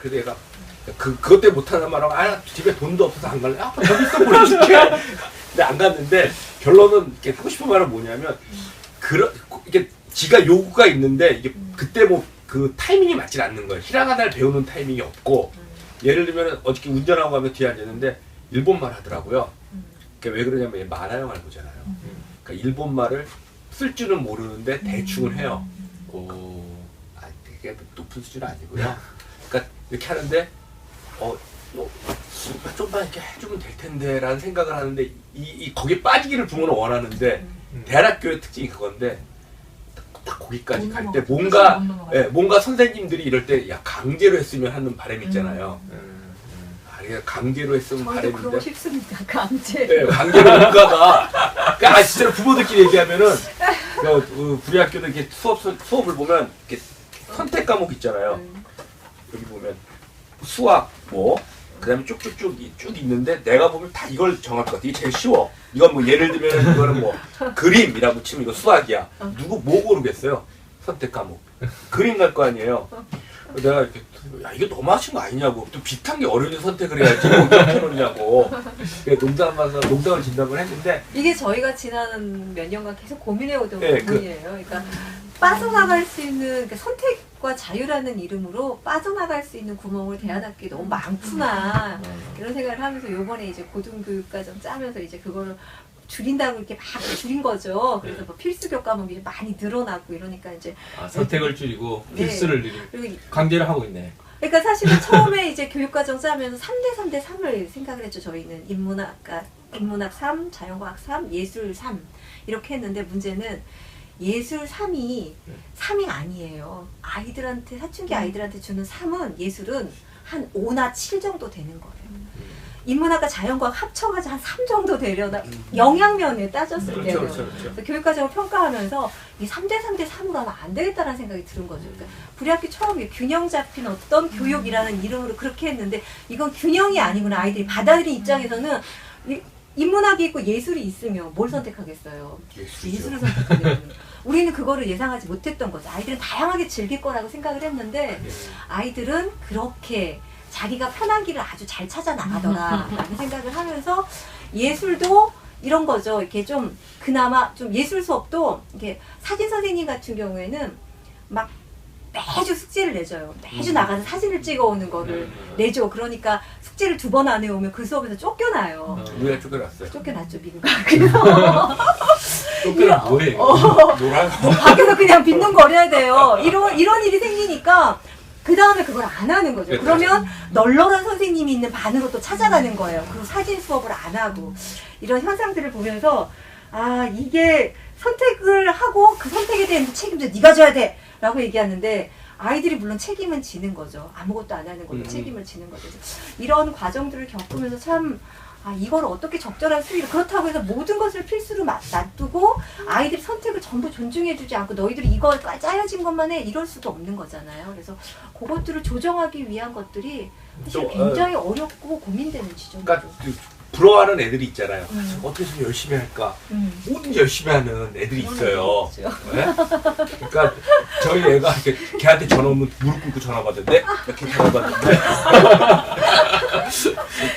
그래서 얘가 그것 때문에 못하는 말하고 집에 돈도 없어서 안 갈래? 저기 있어 보내줄게. 근데 안 갔는데 결론은 이렇게 하고 싶은 말은 뭐냐면 이게 지가 요구가 있는데 이게 그때 뭐 그 타이밍이 맞질 않는 거예요. 히라가나를 배우는 타이밍이 없고 예를 들면 어저께 운전하고 가면 뒤에 앉았는데 일본말 하더라고요. 그러니까 왜 그러냐면 얘 만화 영화를 보잖아요. 그러니까 일본말을 쓸 줄은 모르는데 대충은 해요. 되게 높은 수준은 아니고요. 그러니까 이렇게 하는데 좀만 이렇게 해주면 될 텐데 라는 생각을 하는데 거기에 빠지기를 부모는 원하는데 대학교의 특징이 그건데 딱 거기까지 갈 때 뭔가 선생님들이 이럴 때 야 강제로 했으면 하는 바람이 있잖아요. 강제로 했으면 바람인데 그러고 싶습니다. 강제. 네, 강제로 뭔가가 그러니까 진짜로 부모들끼리 얘기하면은 우리 학교는 이렇게 수업을 보면 이렇게 선택 과목 있잖아요. 여기 보면 수학 그다음에 쭉쭉쭉 있는데 내가 보면 다 이걸 정할 것 같아. 이게 제일 쉬워. 이건 뭐 예를 들면 이거는 뭐 그림이라고 치면 이거 수학이야. 누구 뭐 고르겠어요? 선택 과목. 그림 갈 거 아니에요. 내가 이렇게 야 이게 너무 하신 거 아니냐고. 또 비슷한 게 어려운 선택을 해야지 뭐 이렇게 해놓냐고. 농담을 진담을 했는데 이게 저희가 지난 몇 년간 계속 고민해오던 네, 부분이에요. 그러니까 빠져나갈 수 있는 그러니까 선택과 자유라는 이름으로 빠져나갈 수 있는 구멍을 대안학교에 너무 많구나 이런 생각을 하면서 요번에 이제 고등교육과정 짜면서 이제 그거를 줄인다고 이렇게 막 줄인 거죠. 그래서 뭐 필수 교과목이 많이 늘어나고 이러니까 이제 선택을 줄이고 네. 필수를 늘리고 그리고 강제를 하고 있네. 그러니까 사실은 처음에 이제 교육과정 짜면서 3대 3을 생각을 했죠. 저희는 인문학 3, 자연과학 3, 예술 3 이렇게 했는데 문제는 예술 3이 아니에요. 아이들한테 사춘기 아이들한테 주는 3은 예술은 한 5나 7 정도 되는 거예요. 인문학과 자연과학 합쳐가지고 한 3 정도 되려나 영양면에 따졌을 때요. 그렇죠. 그래서 교육과정을 평가하면서 이 3대 3으로 하면 안 되겠다라는 생각이 드는 거죠. 그러니까 우리 학교 처음에 균형 잡힌 어떤 교육이라는 이름으로 그렇게 했는데 이건 균형이 아니구나. 아이들이 받아들인 입장에서는 인문학이 있고 예술이 있으면 뭘 선택하겠어요? 예술을 선택하겠어요. 우리는 그거를 예상하지 못했던 거죠. 아이들은 다양하게 즐길 거라고 생각을 했는데 아이들은 그렇게 자기가 편한 길을 아주 잘 찾아 나가더라 라는 생각을 하면서 예술도 이런 거죠. 이렇게 좀 그나마 좀 예술 수업도 이렇게 사진 선생님 같은 경우에는 막 매주 숙제를 내줘요. 매주 나가서 사진을 찍어오는 거를 내줘. 그러니까 숙제를 2번 안 해오면 그 수업에서 쫓겨나요. 우리가 쫓겨났어요. 쫓겨났죠, 미국아. 그래서 쫓겨나 뭐예요? 놀아요. 밖에서 그냥 빈둥거려야 돼요. 이런 일이 생기니까 그 다음에 그걸 안 하는 거죠. 그러면 널널한 선생님이 있는 반으로 또 찾아가는 거예요. 그리고 사진 수업을 안 하고 이런 현상들을 보면서 이게 선택을 하고 그 선택에 대한 책임도 네가 져야 돼 라고 얘기하는데 아이들이 물론 책임은 지는 거죠. 아무것도 안 하는 걸로 책임을 지는 거죠. 이런 과정들을 겪으면서 참 이걸 어떻게 적절한 수위로 그렇다고 해서 모든 것을 필수로 놔두고 아이들이 선택을 전부 존중해주지 않고 너희들이 이거 짜여진 것만 해 이럴 수도 없는 거잖아요. 그래서 그것들을 조정하기 위한 것들이 사실 굉장히 어렵고 고민되는 지점이죠. 그러니까 부러워하는 애들이 있잖아요. 어떻게 좀 열심히 할까? 뭐든지 열심히 하는 애들이 있어요. 네? 그러니까 저희 애가 이렇게 걔한테 전화 오면 무릎 꿇고 전화 받는데 이렇게 전화 받는데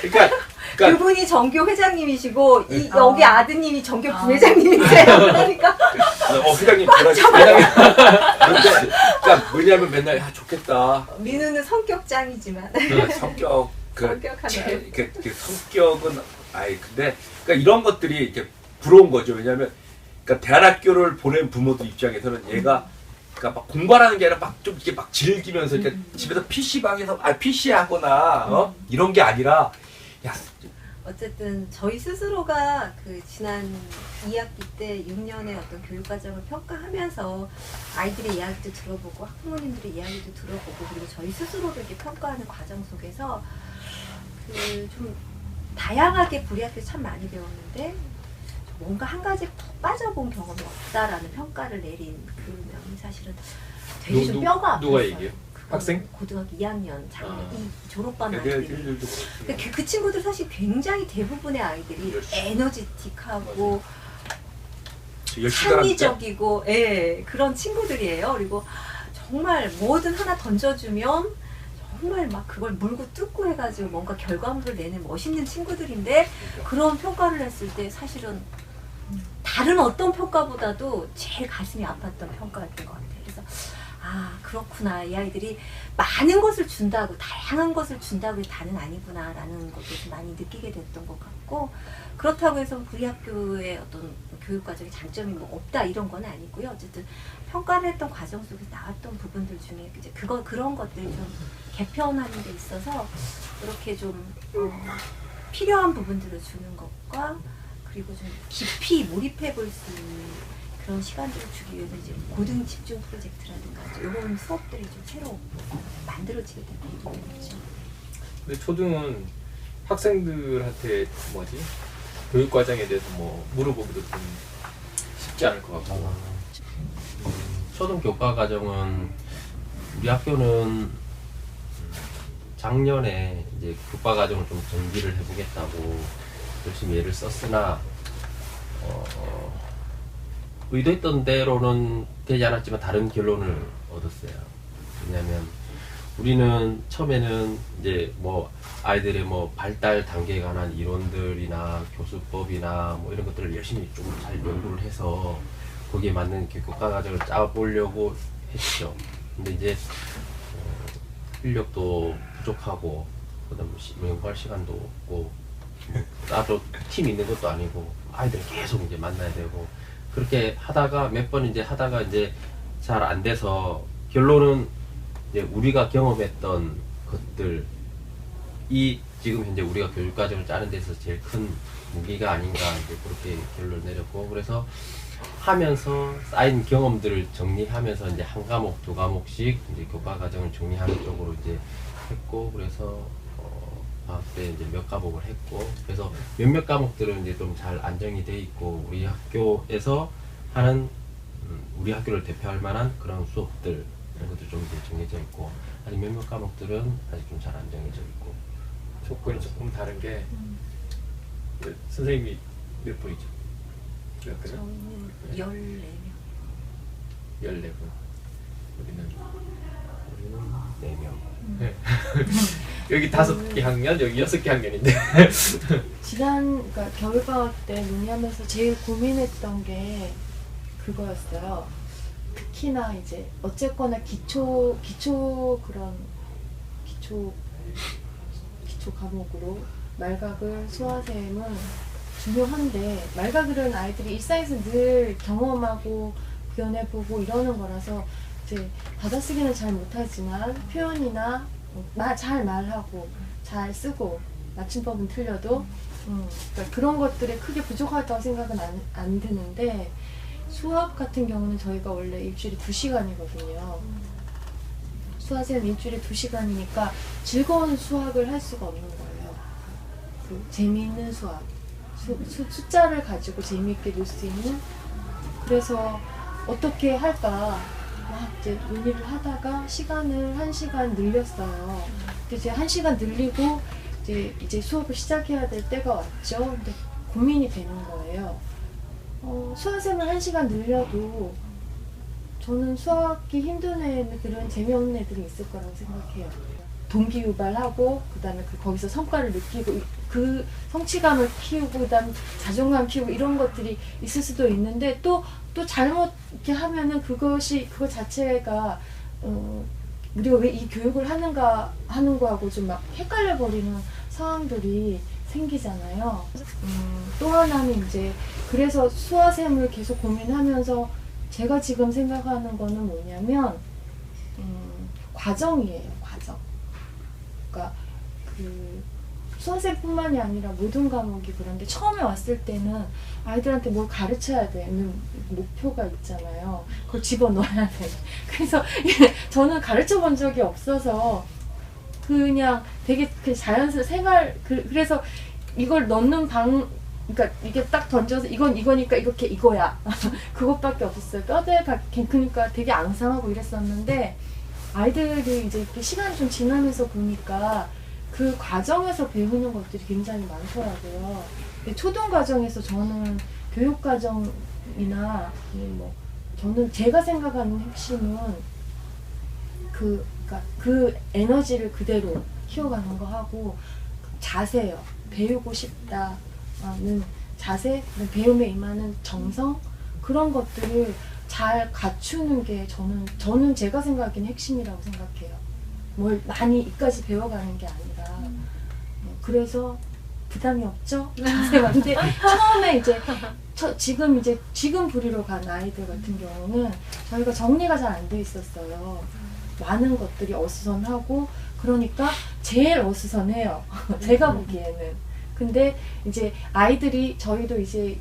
그러니까 그분이 전교 회장님이시고 여기 아드님이 전교 부회장님이세요. 그러니까 회장님 전화주세요. 그러니까 뭐냐면 맨날 좋겠다. 민우는 성격 짱이지만 성격 성격하네. 성격은 근데 그러니까 이런 것들이 이렇게 부러운 거죠. 왜냐하면 그러니까 대안학교를 보낸 부모들 입장에서는 얘가 그러니까 막 공부하는 게 아니라 막 좀 이렇게 막 즐기면서 이렇게 집에서 PC방에서 PC 하거나 이런 게 아니라 어쨌든 저희 스스로가 그 지난 2학기 때 6년의 어떤 교육과정을 평가하면서 아이들의 이야기도 들어보고 학부모님들의 이야기도 들어보고 그리고 저희 스스로를 이렇게 평가하는 과정 속에서 그 좀 다양하게 우리 학교에 참 많이 배웠는데 뭔가 한 가지 푹 빠져본 경험이 없다라는 평가를 내린 그 명이 사실은 되게 좀 뼈가 아팠어요. 누가 얘기해요? 학생? 고등학교 2학년 작년 이 졸업반 네, 아이들이 그 친구들 사실 굉장히 대부분의 아이들이 에너지틱하고 합리적이고 그런 친구들이에요. 그리고 정말 뭐든 하나 던져주면 정말 막 그걸 물고 뜯고 해가지고 뭔가 결과물을 내는 멋있는 친구들인데 그런 평가를 했을 때 사실은 다른 어떤 평가보다도 제일 가슴이 아팠던 평가였던 것 같아요. 그래서 아 그렇구나, 이 아이들이 많은 것을 준다고, 다양한 것을 준다고 다는 아니구나라는 것도 좀 많이 느끼게 됐던 것 같고, 그렇다고 해서 우리 학교의 어떤 교육과정의 장점이 뭐 없다 이런 건 아니고요. 어쨌든 평가를 했던 과정 속에서 나왔던 부분들 중에 이제 그런 것들이 좀 개편하는 데 있어서 이렇게 좀 필요한 부분들을 주는 것과, 그리고 좀 깊이 몰입해 볼 수 있는 그런 시간들을 주기 위해서 이제 고등 집중 프로젝트라든가 이런 수업들이 좀 새로 만들어지게 된 부분이죠. 근데 초등은 학생들한테 뭐지? 교육 과정에 대해서 뭐 물어보기도 좀 쉽지 않을 것 같고. 초등 교과 과정은 우리 학교는 작년에 이제 교과 과정을 좀 정비를 해보겠다고 열심히 애를 썼으나 의도했던 대로는 되지 않았지만 다른 결론을 얻었어요. 왜냐하면 우리는 처음에는 이제 뭐 아이들의 뭐 발달 단계에 관한 이론들이나 교수법이나 뭐 이런 것들을 열심히 좀 잘 연구를 해서 거기에 맞는 교과 과정을 짜보려고 했죠. 근데 이제 인력도 부족하고 그다음 연구할 시간도 없고 나도 팀 있는 것도 아니고 아이들 계속 이제 만나야 되고 그렇게 하다가 몇 번 이제 하다가 이제 잘 안 돼서 결론은 이제 우리가 경험했던 것들 이 지금 현재 우리가 교육 과정을 짜는 데서 제일 큰 무기가 아닌가 이제 그렇게 결론을 내렸고, 그래서 하면서 쌓인 경험들을 정리하면서 이제 한 과목 두 과목씩 이제 교과 과정을 정리하는 쪽으로 이제 했고, 그래서 방학 때 이제 몇 과목을 했고, 그래서 몇몇 과목들은 이제 좀 잘 안정이 돼 있고 우리 학교에서 하는 우리 학교를 대표할 만한 그런 수업들 이런 것도 좀 이제 정해져 있고, 아직 몇몇 과목들은 아직 좀 잘 안 정해져 있고. 조건이 조금 다른 게 선생님이 몇 분이죠? 몇 분이요? 저희는 14명. 14분. 우리는 4명. 네. 여기 5개 학년, 여기 6개 학년인데. 그러니까 겨울방학 때 논의하면서 제일 고민했던 게 그거였어요. 특히나 이제 어쨌거나 기초 과목으로 말각을 수화샘은 중요한데, 말각은 아이들이 일상에서 늘 경험하고 구현해보고 이러는 거라서 이제 받아쓰기는 잘 못하지만 표현이나 잘 말하고 잘 쓰고 맞춤법은 틀려도 그러니까 그런 것들이 크게 부족하다고 생각은 안 드는데, 수학 같은 경우는 저희가 원래 일주일에 2시간이거든요. 수화샘 일주일에 2시간이니까 즐거운 수학을 할 수가 없는 거예요. 그 재미있는 수학, 숫자를 가지고 재미있게 놀 수 있는. 그래서 어떻게 할까 막 이제 논의를 하다가 시간을 1시간 늘렸어요. 근데 이제 1시간 늘리고 이제 수업을 시작해야 될 때가 왔죠. 근데 고민이 되는 거예요. 수학생을 1시간 늘려도 저는 수학이 힘든 애들은 재미없는 애들이 있을 거라고 생각해요. 동기 유발하고 그다음에 거기서 성과를 느끼고 그 성취감을 키우고 그다음 자존감 키우고 이런 것들이 있을 수도 있는데 또 잘못 이렇게 하면은 그거 자체가 우리가 왜 이 교육을 하는가 하는 거하고 좀 막 헷갈려 버리는 상황들이 생기잖아요. 또 하나는 이제 그래서 수화샘을 계속 고민하면서 제가 지금 생각하는 거는 뭐냐면 과정이에요. 과정. 그러니까 그 수화샘뿐만이 아니라 모든 과목이 그런데 처음에 왔을 때는 아이들한테 뭘 가르쳐야 되는 목표가 있잖아요. 그걸 집어넣어야 돼. 그래서 저는 가르쳐 본 적이 없어서 그냥 되게 자연스러운 생활 그래서 이걸 넣는 그러니까 이게 딱 던져서 이거니까 이거야. 그것밖에 없었어요. 뼈대 그러니까 되게 앙상하고 이랬었는데 아이들이 이제 이렇게 시간이 좀 지나면서 보니까 그 과정에서 배우는 것들이 굉장히 많더라고요. 초등 과정에서 저는 교육 과정이나 뭐 저는 제가 생각하는 핵심은 그 그러니까 그 에너지를 그대로 키워가는 거 하고 자세요. 배우고 싶다는 자세, 배움에 임하는 정성 그런 것들을 잘 갖추는 게 저는 제가 생각하기엔 핵심이라고 생각해요. 뭘 많이 이까지 배워가는 게 아니라 그래서 부담이 없죠. 자세가. 근데 처음에 이제 지금 부리로 간 아이들 같은 경우는 저희가 정리가 잘 안 돼 있었어요. 많은 것들이 어수선하고 그러니까 제일 어수선해요. 제가 보기에는. 근데 이제 아이들이 저희도 이제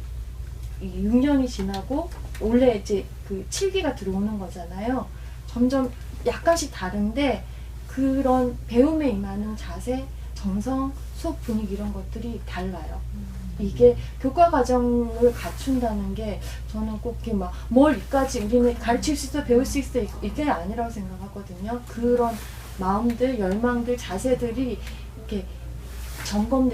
6년이 지나고 원래 이제 그 7기가 들어오는 거잖아요. 점점 약간씩 다른데 그런 배움에 임하는 자세, 정성, 수업 분위기 이런 것들이 달라요. 이게 교과 과정을 갖춘다는 게 저는 꼭 이렇게 막 뭘 이까지 우리는 가르칠 수 있어 배울 수 있어 이게 아니라고 생각하거든요. 그런 마음들, 열망들, 자세들이 이렇게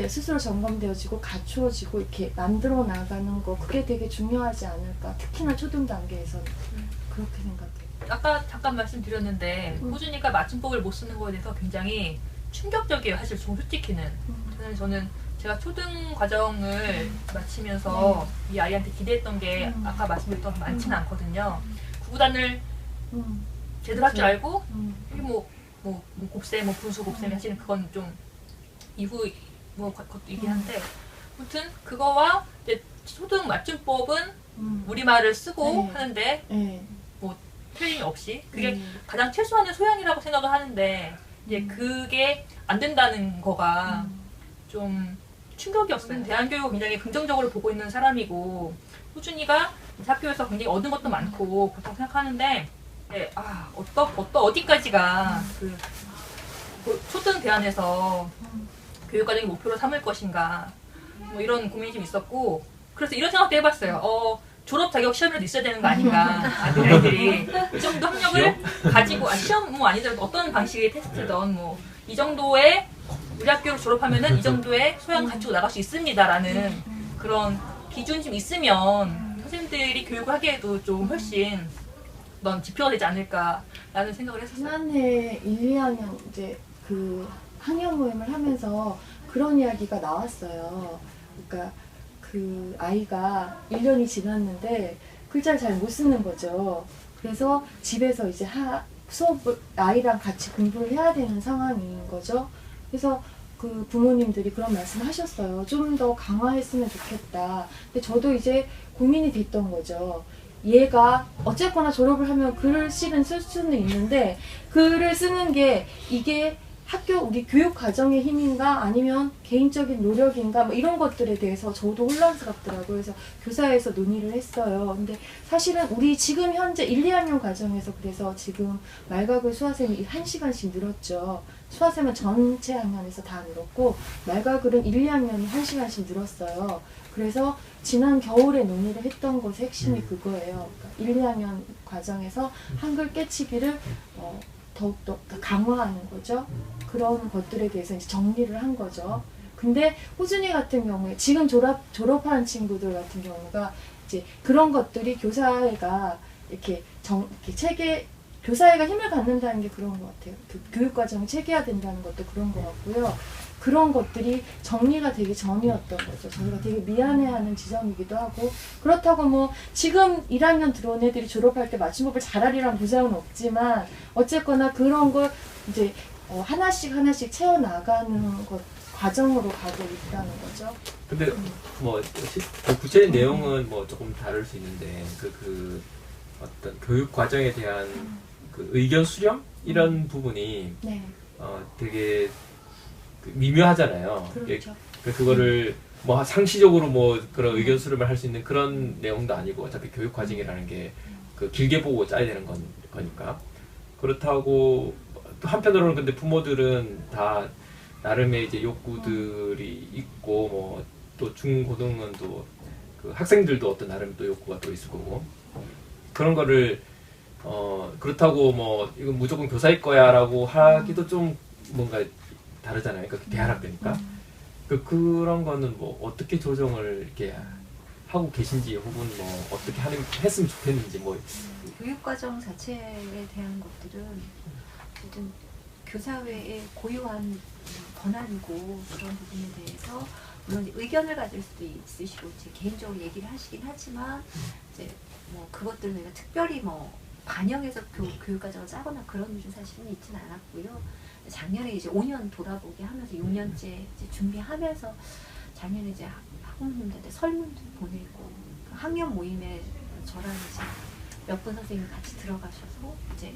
스스로 점검되어지고 갖추어지고 이렇게 만들어 나가는 거 그게 되게 중요하지 않을까. 특히나 초등 단계에서는 그렇게 생각해요. 아까 잠깐 말씀드렸는데 호준이가 맞춤법을 못 쓰는 거에 대해서 굉장히 충격적이에요. 사실 솔직히는 저는 제가 초등 과정을 마치면서 이 아이한테 기대했던 게 아까 말씀드렸던 많지는 않거든요. 구구단을 제대로 할 줄 알고 이게 뭐 곱셈, 분수 곱셈 사실은 그건 좀 이후 그것도 있긴 한데 아무튼 그거와 이제 초등 맞춤법은 우리말을 쓰고 하는데 뭐 틀림이 없이 그게 가장 최소한의 소양이라고 생각을 하는데 이제 그게 안 된다는 거가 좀 충격이었어요. 대한교육을 굉장히 긍정적으로 보고 있는 사람이고 호준이가 학교에서 굉장히 얻은 것도 많고 그렇다고 생각하는데 어디까지가 그 초등 대안에서 교육과정의 목표로 삼을 것인가 뭐 이런 고민이 좀 있었고 그래서 이런 생각도 해봤어요. 졸업 자격 시험이라도 있어야 되는 거 아닌가 아이들이 이 정도 학력을 가지고 시험 뭐 아니더라도 어떤 방식의 테스트든 뭐 이 정도의 우리 학교를 졸업하면은 이 정도의 소양 갖추고 나갈 수 있습니다라는 그런 기준이 좀 있으면 선생님들이 교육을 하기에도 좀 훨씬 넌 지표가 되지 않을까라는 생각을 했었어요. 지난해 1, 2학년 이제 그 학년 모임을 하면서 그런 이야기가 나왔어요. 그러니까 그 아이가 1년이 지났는데 글자를 잘 못 쓰는 거죠. 그래서 집에서 이제 수업을 아이랑 같이 공부를 해야 되는 상황인 거죠. 그래서 그 부모님들이 그런 말씀을 하셨어요. 좀 더 강화했으면 좋겠다. 근데 저도 이제 고민이 됐던 거죠. 얘가 어쨌거나 졸업을 하면 글을 쓸 수는 있는데 글을 쓰는 게 이게 학교 우리 교육 과정의 힘인가 아니면 개인적인 노력인가 뭐 이런 것들에 대해서 저도 혼란스럽더라고요. 그래서 교사에서 논의를 했어요. 근데 사실은 우리 지금 현재 1, 2학년 과정에서 그래서 지금 말각을 수화쌤이 1시간씩 늘었죠. 수화쌤은 전체 학년에서 다 늘었고 말각을은 1, 2학년이 1시간씩 늘었어요. 그래서 지난 겨울에 논의를 했던 것의 핵심이 그거예요. 그러니까 1, 2학년 과정에서 한글 깨치기를 더욱더 강화하는 거죠. 그런 것들에 대해서 이제 정리를 한 거죠. 근데 호준이 같은 경우에 지금 졸업한 친구들 같은 경우가 이제 그런 것들이 교사회가 이렇게 체계 교사회가 힘을 갖는다는 게 그런 것 같아요. 그 교육 과정을 체계화된다는 것도 그런 것 같고요. 그런 것들이 정리가 되기 전이었던 거죠. 저희가 되게 미안해하는 지점이기도 하고 그렇다고 뭐 지금 1학년 들어온 애들이 졸업할 때 맞춤법을 잘하리란 보장은 없지만 어쨌거나 그런 걸 이제 하나씩 채워나가는 것 과정으로 가고 있다는 거죠. 근데 뭐 구체적인 내용은 뭐 조금 다를 수 있는데 그 어떤 교육 과정에 대한 그 의견 수렴 이런 부분이 네. 되게 미묘하잖아요. 그렇죠. 그거를 뭐 상시적으로 뭐 그런 의견 수렴을 할 수 있는 그런 내용도 아니고 어차피 교육 과정이라는 게 그 길게 보고 짜야 되는 거니까 그렇다고 또 한편으로는 근데 부모들은 다 나름의 이제 욕구들이 있고 뭐 또 중고등은 또 그 학생들도 어떤 나름 또 욕구가 또 있을 거고 그런 거를 그렇다고 뭐 이건 무조건 교사일 거야라고 하기도 좀 뭔가 다르잖아요. 그러니까 대안학 때니까 그런 거는 뭐 어떻게 조정을 이렇게 하고 계신지 혹은 뭐 어떻게 했으면 좋겠는지 뭐 교육과정 자체에 대한 것들은 어쨌든 교사회의 고유한 권한이고 그런 부분에 대해서 물론 이제 의견을 가질 수도 있으시고 이제 개인적으로 얘기를 하시긴 하지만 이제 뭐 그것들을 내가 특별히 뭐 반영해서 교육과정을 짜거나 그런 일은 사실은 있지는 않았고요. 작년에 이제 5년 돌아보기 하면서 6년째 이제 준비하면서 작년에 이제 학부모님들한테 설문도 보내고 학년 모임에 저랑 이제 몇 분 선생님이 같이 들어가셔서 이제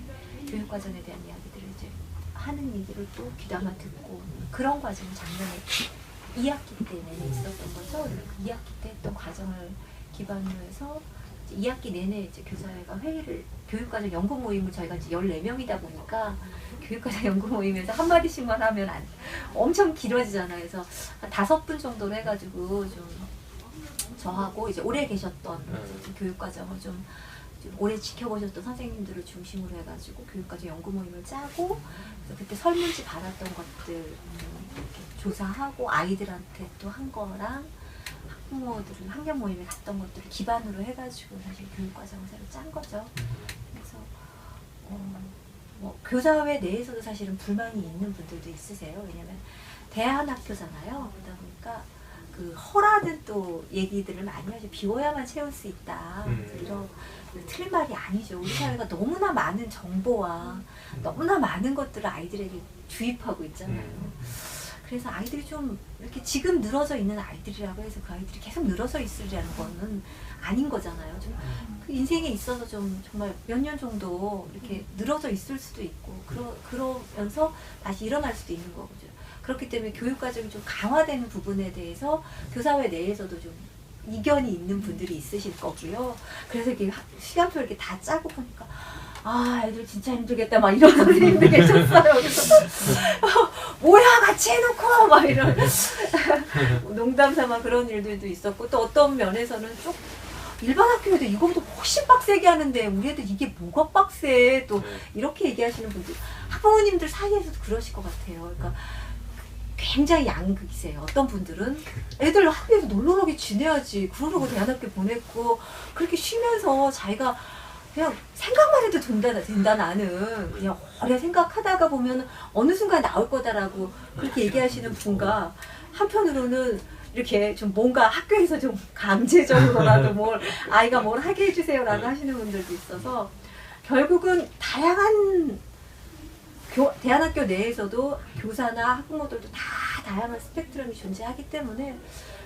교육과정에 대한 이야기들을 이제 하는 얘기를 또 귀담아 듣고 그런 과정이 작년에 2학기 때 내내 있었던 거죠. 2학기 때 했던 과정을 기반으로 해서 이제 2학기 내내 이제 교사회가 회의를 교육과정 연구 모임을 저희가 이제 14명이다 보니까 교육과정 연구 모임에서 한마디씩만 하면 엄청 길어지잖아요. 그래서 한 5분 정도로 해가지고 좀 저하고 이제 오래 계셨던 이제 교육과정을 좀 오래 지켜보셨던 선생님들을 중심으로 해가지고 교육과정 연구 모임을 짜고 그래서 그때 설문지 받았던 것들 이렇게 조사하고 아이들한테 또 한 거랑 학부모들은 학년 모임에 갔던 것들을 기반으로 해가지고 사실 교육과정을 새로 짠 거죠. 그래서 뭐 교사회 내에서도 사실은 불만이 있는 분들도 있으세요. 왜냐면 대안학교잖아요. 그러다 보니까 그 허라는 또 얘기들을 많이 하죠. 비워야만 채울 수 있다. 이런 틀린 말이 아니죠. 우리 사회가 너무나 많은 정보와 너무나 많은 것들을 아이들에게 주입하고 있잖아요. 그래서 아이들이 좀 이렇게 지금 늘어져 있는 아이들이라고 해서 그 아이들이 계속 늘어져 있으려는 거는 아닌 거잖아요. 좀 그 인생에 있어서 좀 정말 몇 년 정도 이렇게 늘어져 있을 수도 있고 그러면서 다시 일어날 수도 있는 거죠. 그렇기 때문에 교육과정이 좀 강화되는 부분에 대해서 교사회 내에서도 좀 이견이 있는 분들이 있으실 거고요. 그래서 이렇게 시간표 이렇게 다 짜고 보니까 아 애들 진짜 힘들겠다 막 이런 선생님들 계셨어요. 그래서 뭐야 같이 해놓고 막 이런 농담삼아 그런 일들도 있었고 또 어떤 면에서는 좀 일반 학교에도 이거보다 훨씬 빡세게 하는데 우리 애들 이게 뭐가 빡세 또 이렇게 얘기하시는 분들 학부모님들 사이에서도 그러실 것 같아요. 그러니까 굉장히 양극이세요. 어떤 분들은 애들 학교에서 놀러가게 지내야지 그러려고 대안학교 보냈고 그렇게 쉬면서 자기가 그냥 생각만 해도 된다 나는 그냥 오래 생각하다가 보면 어느 순간 나올 거다라고 그렇게 얘기하시는 분과 한편으로는 이렇게 좀 뭔가 학교에서 좀 강제적으로라도 뭘 아이가 뭘 하게 해주세요라고 하시는 분들도 있어서 결국은 다양한 대안학교 내에서도 교사나 학부모들도 다 다양한 스펙트럼이 존재하기 때문에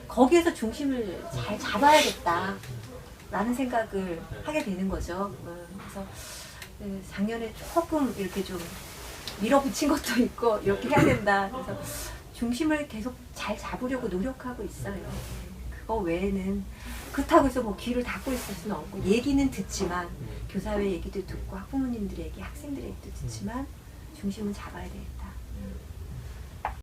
거기에서 중심을 잘 잡아야겠다 라는 생각을 하게 되는 거죠. 그래서 작년에 조금 이렇게 좀 밀어붙인 것도 있고 이렇게 해야 된다. 그래서 중심을 계속 잘 잡으려고 노력하고 있어요. 그거 외에는 그렇다고 해서 뭐 귀를 닫고 있을 수는 없고 얘기는 듣지만 교사회 얘기도 듣고 학부모님들 얘기, 학생들 얘기도 듣지만 중심은 잡아야 되겠다.